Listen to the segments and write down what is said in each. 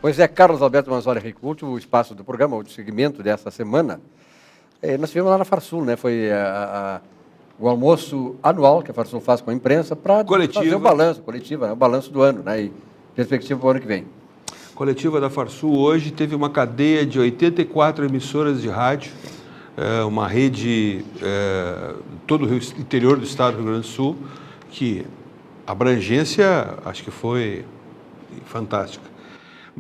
Pois é, Carlos Alberto Manzoli Rico, o último espaço do programa, o último segmento dessa semana, nós tivemos lá na Farsul, né? Foi o almoço anual que a Farsul faz com a imprensa para fazer o balanço, coletiva, o balanço do ano, né? E perspectiva para o ano que vem. Coletiva da Farsul hoje teve uma cadeia de 84 emissoras de rádio, uma rede todo o interior do estado do Rio Grande do Sul, que a abrangência acho que foi fantástica.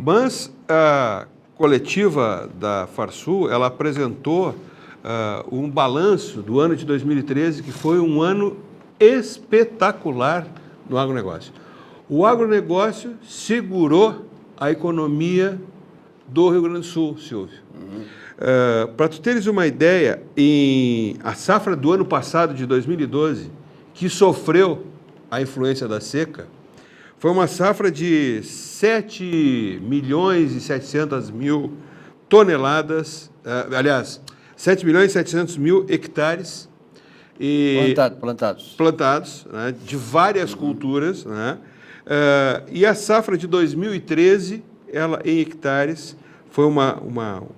Mas a coletiva da Farsul, ela apresentou um balanço do ano de 2013, que foi um ano espetacular no agronegócio. O agronegócio segurou a economia do Rio Grande do Sul, Silvio. Para tu teres uma ideia, a safra do ano passado, de 2012, que sofreu a influência da seca, foi uma safra de 7 milhões e 700 mil toneladas, 7 milhões e 700 mil hectares plantados, né, de várias culturas, né, e a safra de 2013, ela em hectares, foi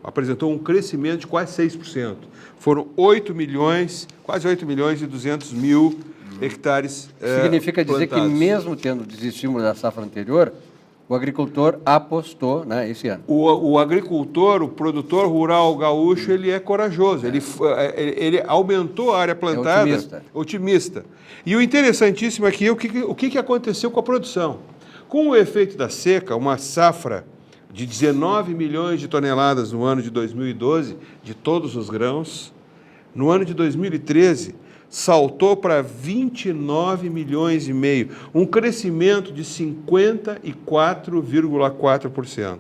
apresentou um crescimento de quase 6%. Foram 8 milhões, quase 8 milhões e 200 mil hectares Significa dizer plantados. que mesmo tendo desestímulo da safra anterior, o agricultor apostou, né, esse ano. O agricultor, o produtor rural gaúcho, ele é corajoso. Ele aumentou a área plantada. Otimista. E o interessantíssimo aqui é o que aconteceu com a produção. Com o efeito da seca, uma safra de 19 milhões de toneladas no ano de 2012, de todos os grãos, no ano de 2013, saltou para 29 milhões e meio, um crescimento de 54,4%.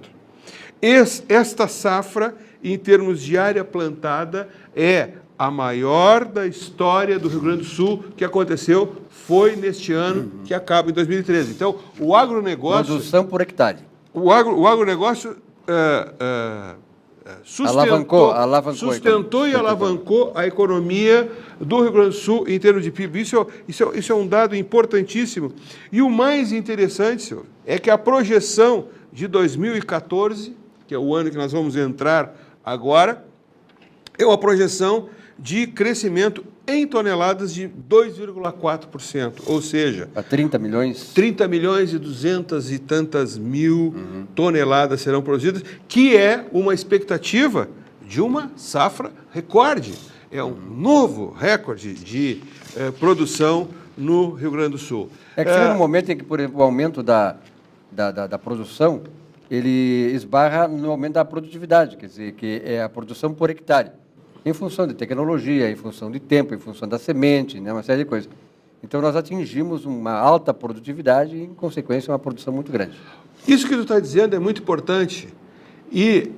Esta safra, em termos de área plantada, é a maior da história do Rio Grande do Sul, que aconteceu, foi neste ano, que acaba em 2013. Então, o agronegócio... Produção por hectare. O agronegócio sustentou e alavancou a economia do Rio Grande do Sul em termos de PIB. Isso é um dado importantíssimo. E o mais interessante, senhor, é que a projeção de 2014, que é o ano que nós vamos entrar agora, é uma projeção de crescimento em toneladas de 2,4%, ou seja... A 30 milhões? 30 milhões e 200 e tantas mil toneladas serão produzidas, que é uma expectativa de uma safra recorde. É um novo recorde de produção no Rio Grande do Sul. É que chega um momento em que, por exemplo, o aumento da produção, ele esbarra no aumento da produtividade, quer dizer, que é a produção por hectare, em função de tecnologia, em função de tempo, em função da semente, né, uma série de coisas. Então, nós atingimos uma alta produtividade e, em consequência, uma produção muito grande. Isso que tu está dizendo é muito importante. E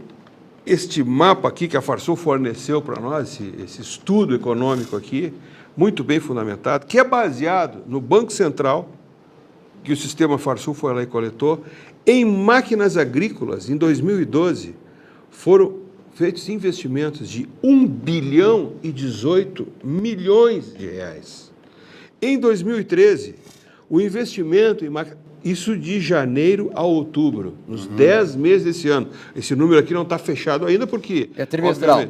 este mapa aqui que a Farsul forneceu para nós, esse estudo econômico aqui, muito bem fundamentado, que é baseado no Banco Central, que o sistema Farsul foi lá e coletou, em máquinas agrícolas, em 2012, foram feitos investimentos de 1 bilhão e 18 milhões de reais. Em 2013, o investimento em máquinas, isso de janeiro a outubro, nos 10 meses desse ano. Esse número aqui não está fechado ainda porque... É trimestral.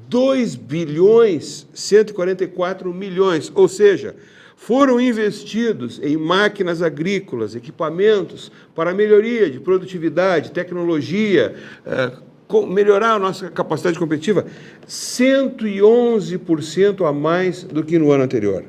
2 bilhões 144 milhões, ou seja, foram investidos em máquinas agrícolas, equipamentos para melhoria de produtividade, tecnologia, melhorar a nossa capacidade competitiva, 111% a mais do que no ano anterior.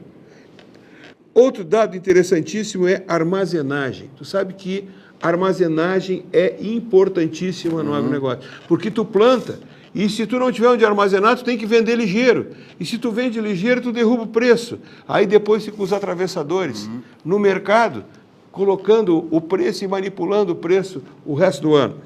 Outro dado interessantíssimo é armazenagem. Tu sabe que armazenagem é importantíssima no agronegócio, porque tu planta e se tu não tiver onde armazenar, tu tem que vender ligeiro. E se tu vende ligeiro, tu derruba o preço. Aí depois fica os atravessadores no mercado, colocando o preço e manipulando o preço o resto do ano.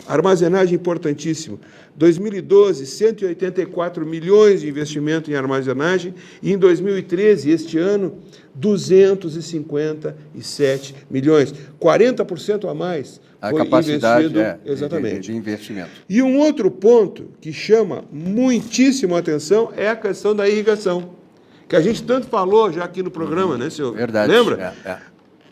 Armazenagem importantíssimo. 2012, 184 milhões de investimento em armazenagem e em 2013, este ano, 257 milhões. 40% a mais a foi capacidade investido exatamente. De investimento. E um outro ponto que chama muitíssimo a atenção é a questão da irrigação, que a gente tanto falou já aqui no programa, né, senhor? Verdade. Lembra?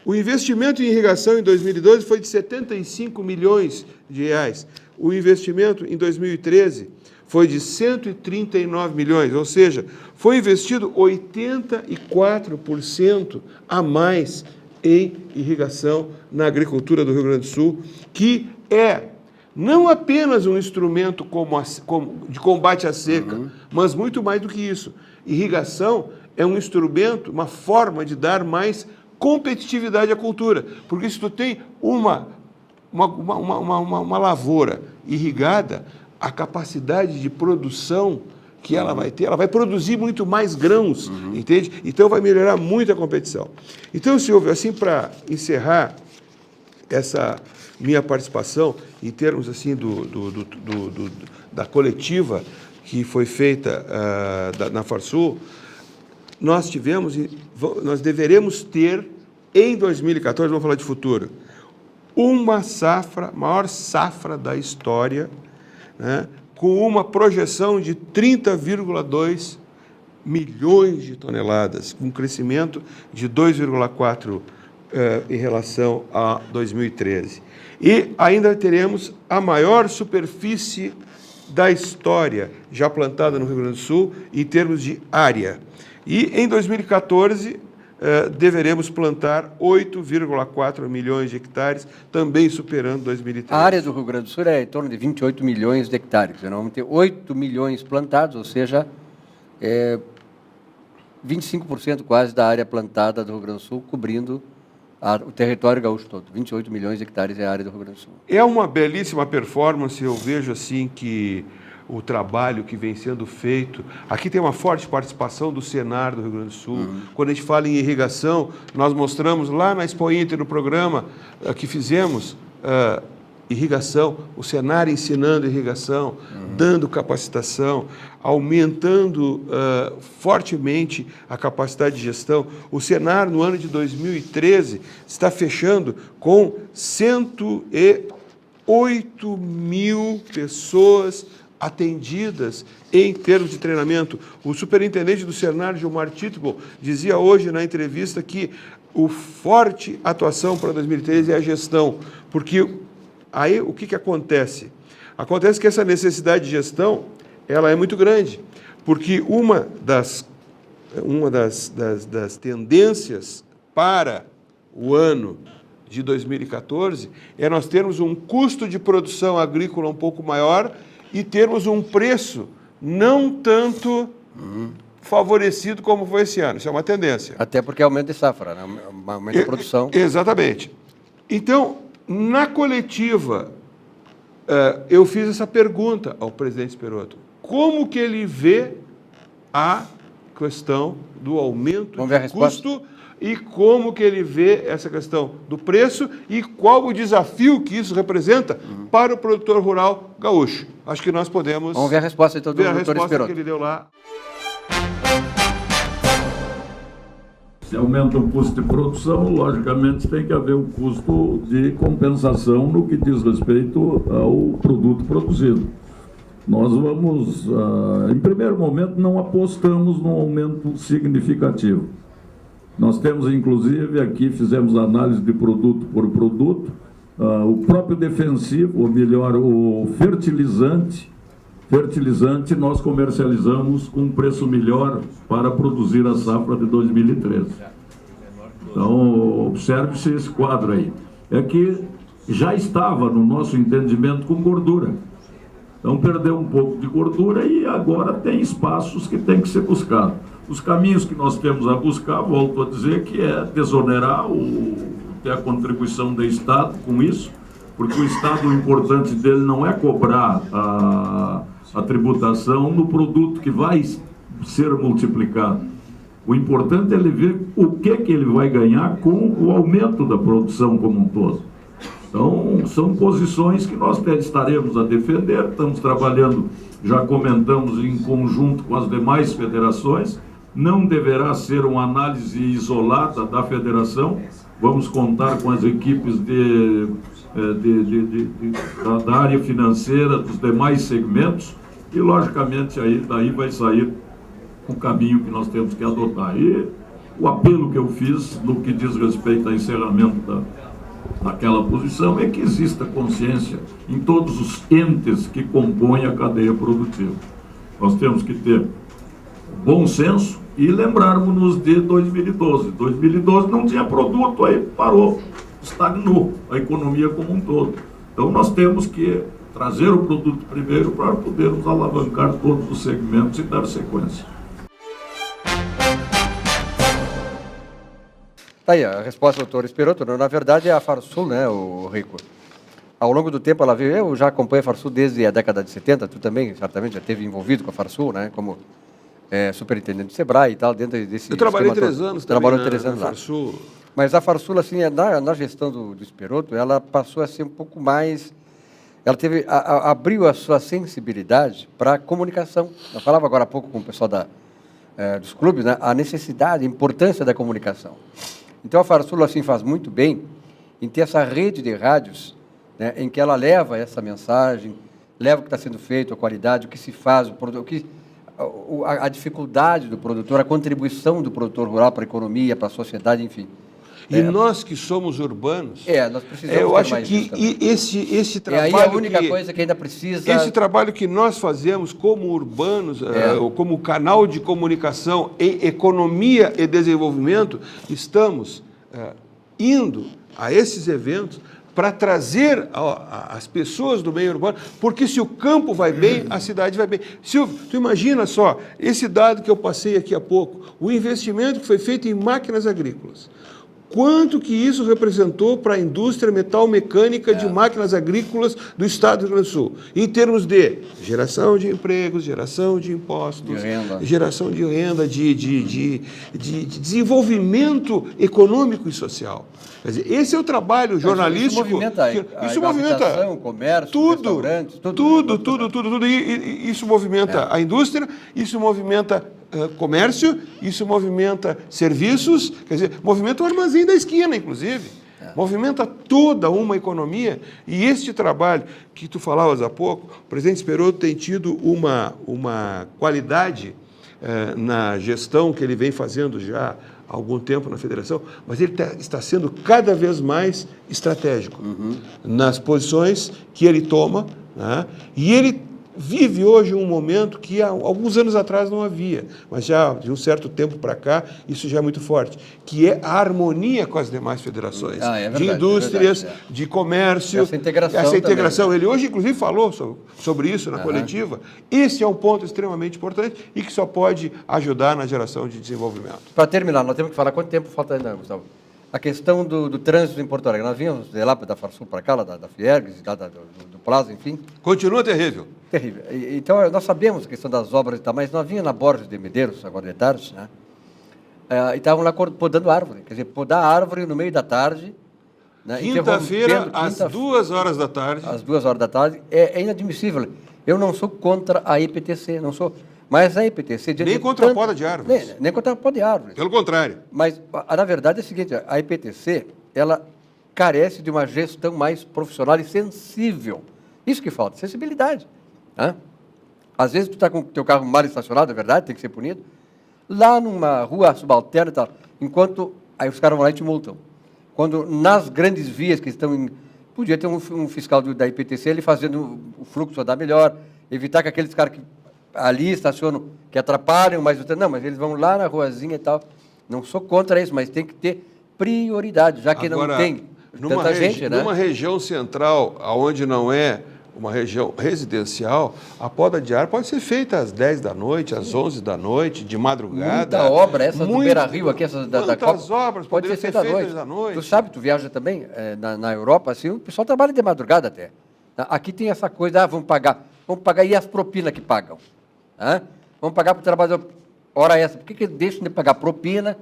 O investimento em irrigação em 2012 foi de 75 milhões de reais. O investimento em 2013 foi de 139 milhões, ou seja, foi investido 84% a mais em irrigação na agricultura do Rio Grande do Sul, que é não apenas um instrumento de combate à seca, mas muito mais do que isso. Irrigação é um instrumento, uma forma de dar mais competitividade à cultura, porque se tu tem uma lavoura irrigada, a capacidade de produção que ela vai ter, ela vai produzir muito mais grãos, entende? Então vai melhorar muito a competição. Então, Silvio, assim, para encerrar essa minha participação em termos assim da coletiva que foi feita na Farsul, nós deveremos ter em 2014, vamos falar de futuro, uma safra, maior safra da história, né, com uma projeção de 30,2 milhões de toneladas, com um crescimento de 2,4% em relação a 2013. E ainda teremos a maior superfície da história já plantada no Rio Grande do Sul em termos de área. E em 2014 deveremos plantar 8,4 milhões de hectares, também superando 2013. A área do Rio Grande do Sul é em torno de 28 milhões de hectares. Nós vamos ter 8 milhões plantados, ou seja, 25% quase da área plantada do Rio Grande do Sul, cobrindo o território gaúcho todo. 28 milhões de hectares é a área do Rio Grande do Sul. É uma belíssima performance, eu vejo assim que o trabalho que vem sendo feito. Aqui tem uma forte participação do Senar do Rio Grande do Sul. Quando a gente fala em irrigação, nós mostramos lá na Expo Inter, no programa que fizemos, irrigação, o Senar ensinando irrigação, dando capacitação, aumentando fortemente a capacidade de gestão. O Senar, no ano de 2013, está fechando com 108 mil pessoas atendidas em termos de treinamento. O superintendente do Senar, Gilmar Titbol, dizia hoje na entrevista que o forte atuação para 2013 é a gestão, porque aí o que acontece? Acontece que essa necessidade de gestão ela é muito grande, porque uma das tendências para o ano de 2014 é nós termos um custo de produção agrícola um pouco maior e termos um preço não tanto favorecido como foi esse ano. Isso é uma tendência. Até porque é aumento de safra, né? Aumento de produção. Exatamente. Então, na coletiva, eu fiz essa pergunta ao presidente Esperoto. Como que ele vê a questão do aumento de custo e como que ele vê essa questão do preço e qual o desafio que isso representa para o produtor rural gaúcho? Acho que nós podemos... Vamos ver a resposta então do doutor Esperoto. Que ele deu lá. Se aumenta o custo de produção, logicamente tem que haver um custo de compensação no que diz respeito ao produto produzido. Nós vamos, em primeiro momento, não apostamos num aumento significativo. Nós temos, inclusive, aqui fizemos análise de produto por produto, o próprio defensivo, ou melhor, o fertilizante nós comercializamos com um preço melhor para produzir a safra de 2013. Então, observe-se esse quadro aí. É que já estava, no nosso entendimento, com gordura. Então, perdeu um pouco de gordura e agora tem espaços que tem que ser buscado. Os caminhos que nós temos a buscar, volto a dizer, que é desonerar, ter a contribuição do Estado com isso, porque o Estado, o importante dele não é cobrar a tributação no produto que vai ser multiplicado. O importante é ele ver o que ele vai ganhar com o aumento da produção como um todo. Então, são posições que nós estaremos a defender, estamos trabalhando, já comentamos, em conjunto com as demais federações. Não deverá ser uma análise isolada da federação, vamos contar com as equipes da área financeira, dos demais segmentos, e logicamente daí vai sair o caminho que nós temos que adotar. E O apelo que eu fiz no que diz respeito ao encerramento daquela posição é que exista consciência em todos os entes que compõem a cadeia produtiva. Nós temos que ter bom senso e lembrarmos-nos de 2012. 2012 não tinha produto, aí parou, estagnou a economia como um todo. Então nós temos que trazer o produto primeiro para podermos alavancar todos os segmentos e dar sequência. Tá aí a resposta do doutor Esperoto. Na verdade, é a Farsul, né, o Rico? Ao longo do tempo, ela veio. Eu já acompanho a Farsul desde a década de 70, tu também, certamente, já esteve envolvido com a Farsul, né, como superintendente do Sebrae e tal, dentro desse... Eu trabalhei 3 anos também Trabalhou 3 anos na lá. Farsul. Mas a Farsul, assim, na gestão do Esperoto, ela passou a ser um pouco mais... Ela teve, abriu a sua sensibilidade para a comunicação. Eu falava agora há pouco com o pessoal dos clubes, né, a necessidade, a importância da comunicação. Então, a Farsul, assim, faz muito bem em ter essa rede de rádios, né, em que ela leva essa mensagem, leva o que está sendo feito, a qualidade, o que se faz, a dificuldade do produtor, a contribuição do produtor rural para a economia, para a sociedade, enfim. E nós que somos urbanos, nós precisamos eu ter acho mais que esse aí trabalho... a única coisa que ainda precisa... Esse trabalho que nós fazemos como urbanos, como canal de comunicação em economia e desenvolvimento, estamos indo a esses eventos para trazer as pessoas do meio urbano, porque se o campo vai bem, a cidade vai bem. Silvio, tu imagina só, esse dado que eu passei aqui há pouco, o investimento que foi feito em máquinas agrícolas. Quanto que isso representou para a indústria metal-mecânica de máquinas agrícolas do Estado do Rio Grande do Sul? Em termos de geração de empregos, geração de impostos, geração de renda, de desenvolvimento econômico e social. Quer dizer, esse é o trabalho jornalístico. Isso movimenta o comércio, tudo, restaurantes, tudo. E isso movimenta a indústria, isso movimenta comércio, isso movimenta serviços, quer dizer, movimenta o armazém da esquina, inclusive. Movimenta toda uma economia. E este trabalho que tu falavas há pouco, o presidente Esperoto tem tido uma qualidade na gestão que ele vem fazendo já há algum tempo na federação, mas ele está sendo cada vez mais estratégico nas posições que ele toma, né? E ele vive hoje um momento que há alguns anos atrás não havia, mas já de um certo tempo para cá, isso já é muito forte, que é a harmonia com as demais federações, de indústrias, de comércio, essa integração. Também. Ele hoje, inclusive, falou sobre isso na coletiva. Esse é um ponto extremamente importante e que só pode ajudar na geração de desenvolvimento. Para terminar, nós temos que falar quanto tempo falta ainda, Gustavo. A questão do trânsito em Porto Alegre. Nós vínhamos de lá da Farsul para cá, da Fiergues, do Plaza, enfim. Continua terrível. Terrível. Então, nós sabemos a questão das obras e tal, mas nós vínhamos na Borges de Medeiros, agora de tarde, né? E estavam lá podando árvore. Quer dizer, podar árvore no meio da tarde. Né? Quinta-feira, às 2 horas da tarde. Às 2 horas da tarde. É inadmissível. Eu não sou contra a IPTC, não sou... Mas a IPTC... Nem contra a poda de árvores. Nem contra a poda de árvores. Pelo contrário. Mas, na verdade, é o seguinte, a IPTC, ela carece de uma gestão mais profissional e sensível. Isso que falta, sensibilidade. Né? Às vezes, tu está com o teu carro mal estacionado, é verdade, tem que ser punido. Lá numa rua subalterna e tal, enquanto... Aí os caras vão lá e te multam. Quando nas grandes vias que estão em... Podia ter um fiscal da IPTC, ele fazendo o fluxo andar melhor, evitar que aqueles caras que ali estacionam, que atrapalham, mas eles vão lá na ruazinha e tal. Não sou contra isso, mas tem que ter prioridade, já que agora, não tem tanta gente, né? Numa região central, onde não é uma região residencial, a poda de árvore pode ser feita às 10 da noite, às 11 da noite, de madrugada. Muita obra, essa do Beira-Rio aqui, essas da Copa. Muitas obras pode ser feita à noite. Tu sabe, tu viaja também na Europa, assim, o pessoal trabalha de madrugada até. Aqui tem essa coisa, vamos pagar, e as propinas que pagam? Vamos pagar para o trabalhador hora essa. Por que deixam de pagar propina,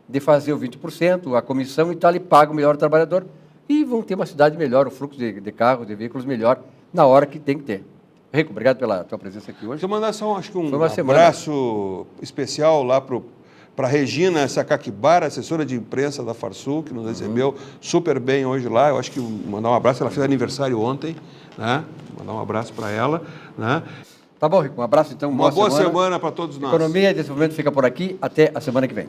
de fazer o 20%, a comissão e tal, e pagam melhor o trabalhador? E vão ter uma cidade melhor, o fluxo de carros, de veículos melhor, na hora que tem que ter. Rico, obrigado pela tua presença aqui hoje. Deixa eu mandar só, acho que um abraço especial lá para a Regina Sakaquibara, assessora de imprensa da Farsul, que nos recebeu super bem hoje lá. Eu acho que mandar um abraço, ela fez aniversário ontem, né? Mandar um abraço para ela, né? Tá bom, Rico, um abraço então. Uma boa semana para todos nós. Economia e desenvolvimento fica por aqui. Até a semana que vem.